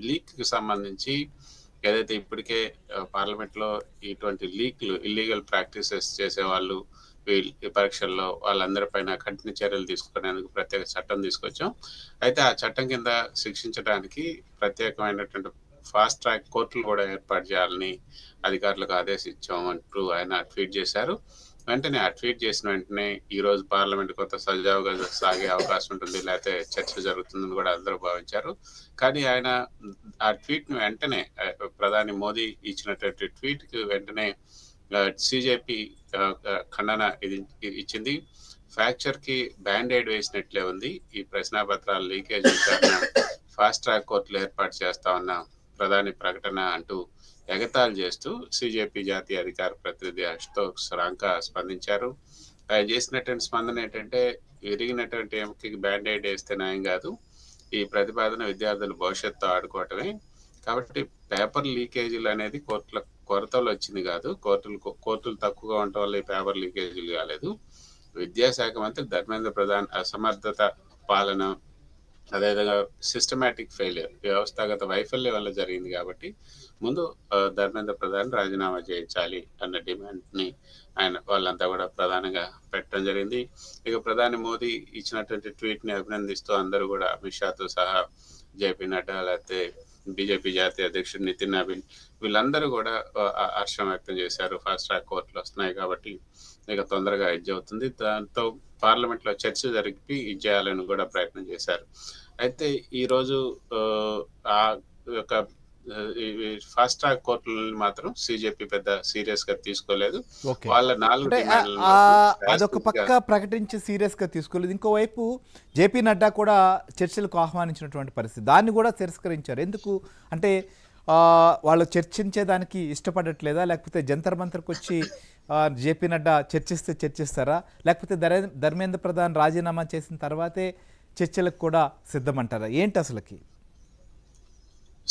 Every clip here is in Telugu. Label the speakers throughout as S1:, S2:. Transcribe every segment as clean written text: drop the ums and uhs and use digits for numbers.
S1: లీక్‌కి సంబంధించి ఏదైతే ఇప్పటికే పార్లమెంట్‌లో ఇటువంటి లీక్‌లు, ఇల్లీగల్ ప్రాక్టీసెస్ చేసేవాళ్ళు, ఈ పరీక్షల్లో వాళ్ళందరి పైన కఠిన చర్యలు తీసుకునేందుకు ప్రత్యేక చట్టం తీసుకొచ్చాం. అయితే ఆ చట్టం కింద శిక్షించడానికి ప్రత్యేకమైనటువంటి ఫాస్ట్ ట్రాక్ కోర్టులు కూడా ఏర్పాటు చేయాలని అధికారులకు ఆదేశించాం అంటూ ఆయన ట్వీట్ చేశారు. వెంటనే ఆ ట్వీట్ చేసిన వెంటనే ఈరోజు పార్లమెంట్ కొంత సజావుగా సాగే అవకాశం ఉంటుంది, లేకపోతే చర్చ జరుగుతుందని కూడా అందరూ భావించారు. కానీ ఆయన ఆ ట్వీట్‌ని వెంటనే ప్రధాని మోదీ ఇచ్చినటువంటి ట్వీట్‌కి వెంటనే సీజేపీ ఖండన ఇచ్చింది. ఫ్రాక్చర్‌కి బ్యాండ్-ఎయిడ్ వేసినట్లే ఉంది. ఈ ప్రశ్నాపత్రాల లీకేజ్ విచారణ ఫాస్ట్ ట్రాక్ కోర్టులు ఏర్పాటు చేస్తామన్న ప్రధాని ప్రకటన అంటూ ఎగతాళి చేస్తూ సీజేపీ జాతీయ అధికార ప్రతినిధి అశుతోష్ రాంకా స్పందించారు. ఆయన చేసినటువంటి స్పందన ఏంటంటే, విరిగినటువంటి ఎముకకి బ్యాండ్-ఎయిడ్ వేస్తే నయం కాదు. ఈ ప్రతిపాదన విద్యార్థుల భవిష్యత్తు ఆడుకోవటమే. కాబట్టి పేపర్ లీకేజీలు అనేది కోర్టుల కొరతలు వచ్చింది కాదు. కోర్టులు తక్కువగా ఉండటం వల్ల ఈ పేపర్ లీకేజీలు కాలేదు. విద్యాశాఖ మంత్రి ధర్మేంద్ర ప్రధాన్ అసమర్థత పాలన, అదేవిధంగా సిస్టమాటిక్ ఫెయిల్యూర్, వ్యవస్థాగత వైఫల్యం వల్ల జరిగింది కాబట్టి ముందు ధర్మేంద్ర ప్రధాన్ రాజీనామా చేయించాలి అన్న డిమాండ్ని వాళ్ళంతా కూడా ప్రధానంగా పెట్టడం జరిగింది. ఇక ప్రధాని మోదీ ఇచ్చినటువంటి ట్వీట్ని అభినందిస్తూ అందరూ కూడా అమిత్ షాతో సహా జేపీ నడ్డా, లేకపోతే బీజేపీ జాతీయ అధ్యక్షుడు నితిన్ నబీన్ వీళ్ళందరూ కూడా హర్షం వ్యక్తం చేశారు. ఫాస్ట్ ట్రాక్ కోర్టులు వస్తున్నాయి కాబట్టి ఇక తొందరగా ఇది అవుతుంది. దాంతో పార్లమెంట్లో చర్చ జరిపి ఇది చేయాలని కూడా ప్రయత్నం చేశారు. అయితే ఈరోజు ఆ యొక్క ఫాస్ట్ ట్రాక్ కోర్టులను మాత్రం సీజేపీ పెద్ద సీరియస్ గా తీసుకోలేదు. వాళ్ళ 4
S2: అదొక పక్క ప్రకటించి సీరియస్ గా తీసుకోలేదు. ఇంకోవైపు జేపీ నడ్డా కూడా చర్చలకు ఆహ్వానించినటువంటి పరిస్థితి, దాన్ని కూడా తిరస్కరించారు. ఎందుకు అంటే వాళ్ళు చర్చించేదానికి ఇష్టపడట్లేదా, లేకపోతే జంతర్ మంతర్కి వచ్చి జేపీ నడ్డా చర్చిస్తారా, లేకపోతే ధర్మేంద్ర ప్రధాన్ రాజీనామా చేసిన తర్వాతే చర్చలకు కూడా సిద్ధమంటారా, ఏంటి అసలుకి?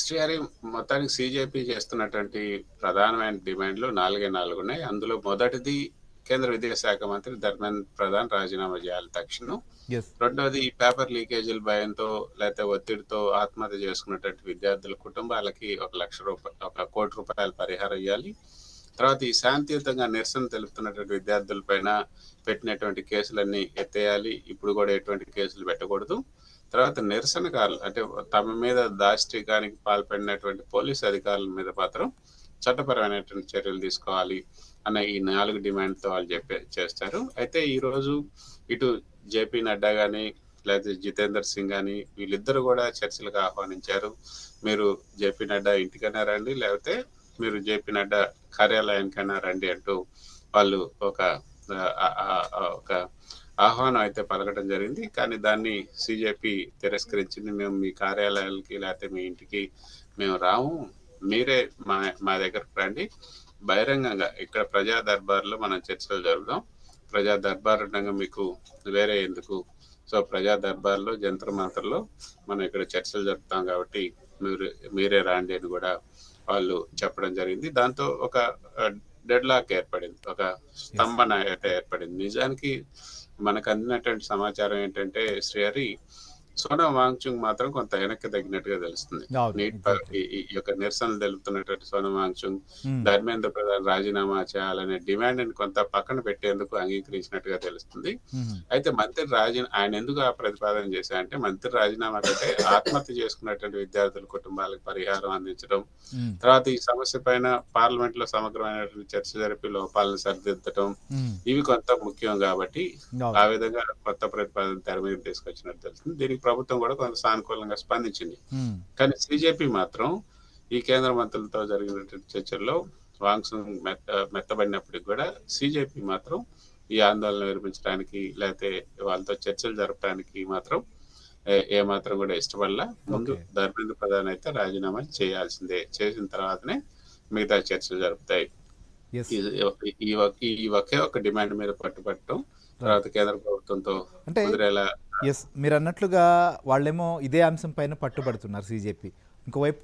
S1: శ్రీహరి, మొత్తానికి సీజేపీ చేస్తున్నటువంటి ప్రధానమైన డిమాండ్లు 4 ఉన్నాయి. అందులో మొదటిది కేంద్ర విద్యాశాఖ మంత్రి ధర్మేంద్ర ప్రధాన్ రాజీనామా చేయాలి తక్షణం. రెండవది ఈ పేపర్ లీకేజీల భయంతో లేకపోతే ఒత్తిడితో ఆత్మహత్య చేసుకున్నటువంటి విద్యార్థుల కుటుంబాలకి 1 కోటి రూపాయల పరిహారం ఇవ్వాలి. తర్వాత ఈ శాంతియుతంగా నిరసన తెలుపుతున్నటువంటి విద్యార్థుల పైన పెట్టినటువంటి కేసులన్నీ ఎత్తేయాలి. ఇప్పుడు కూడా ఎటువంటి కేసులు పెట్టకూడదు. తర్వాత నిరసనకారులు అంటే తమ మీద దాష్టికానికి పాల్పడినటువంటి పోలీసు అధికారుల మీద మాత్రం చట్టపరమైనటువంటి చర్యలు తీసుకోవాలి అన్న ఈ 4 డిమాండ్తో వాళ్ళు చేస్తారు. అయితే ఈరోజు ఇటు జేపీ నడ్డా కానీ లేకపోతే జితేందర్ సింగ్ కానీ వీళ్ళిద్దరు కూడా చర్చలకు ఆహ్వానించారు. మీరు జేపీ నడ్డా ఇంటికైనా రండి, లేకపోతే మీరు జేపీ నడ్డా కార్యాలయానికైనా రండి అంటూ వాళ్ళు ఒక ఆహ్వానం అయితే పలకడం జరిగింది. కానీ దాన్ని సీజేపీ తిరస్కరించింది. మేము మీ కార్యాలయాలకి లేకపోతే మీ ఇంటికి మేము రాము, మీరే మా దగ్గరకు రండి, బహిరంగంగా ఇక్కడ ప్రజా దర్బార్లో మనం చర్చలు జరుపుదాం. ప్రజా దర్బార్ ఉండగా మీకు వేరే ఎందుకు, సో ప్రజా దర్బార్లో జంతర్ మంతర్లో మనం ఇక్కడ చర్చలు జరుపుతాం కాబట్టి మీరే రాండి అని కూడా వాళ్ళు చెప్పడం జరిగింది. దాంతో ఒక డెడ్ లాక్ ఏర్పడింది, ఒక స్తంభన అయితే ఏర్పడింది. నిజానికి మనకు అందినటువంటి సమాచారం ఏంటంటే శ్రీహరి, సోనం వాంగ్చుక్ మాత్రం కొంత వెనక్కి తగ్గినట్టుగా తెలుస్తుంది. ఈ యొక్క నిరసనలు తెలుపుతున్నటువంటి సోనం వాంగ్చుక్ ధర్మేంద్ర ప్రధాన్ రాజీనామా చేయాలనే డిమాండ్ ని కొంత పక్కన పెట్టేందుకు అంగీకరించినట్టుగా తెలుస్తుంది. అయితే ఆయన ఎందుకు ఆ ప్రతిపాదన చేశారంటే, మంత్రి రాజీనామా కంటే ఆత్మహత్య చేసుకున్నటువంటి విద్యార్థుల కుటుంబాలకు పరిహారం అందించడం, తర్వాత ఈ సమస్య పైన పార్లమెంట్ లో సమగ్రమైనటువంటి చర్చ జరిపి లోపాలను సరిదిద్దటం, ఇవి కొంత ముఖ్యం కాబట్టి ఆ విధంగా కొత్త ప్రతిపాదన తెర మీద తీసుకొచ్చినట్టు తెలుస్తుంది. దీనికి ప్రభుత్వం కూడా కొంత సానుకూలంగా స్పందించింది. కానీ సీజేపీ మాత్రం ఈ కేంద్ర మంత్రులతో జరిగినటువంటి చర్చల్లో వాంగ్చుక్ మెత్తబడినప్పటికి కూడా సీజేపీ మాత్రం ఈ ఆందోళన విరమించడానికి లేకపోతే వాళ్ళతో చర్చలు జరపడానికి మాత్రం ఏమాత్రం కూడా ఇష్టపడలా. ముందు ధర్మేంద్ర ప్రధాన్ అయితే రాజీనామా చేయాల్సిందే, చేసిన తర్వాతనే మిగతా చర్చలు జరుపుతాయి. ఈ ఒకే ఒక డిమాండ్ మీద పట్టుబట్టడం తర్వాత కేంద్ర ప్రభుత్వంతో కుదిరేలా.
S2: మీరు అన్నట్లుగా వాళ్ళేమో ఇదే అంశం పైన పట్టుబడుతున్నారు సీజేపీ. ఇంకోవైపు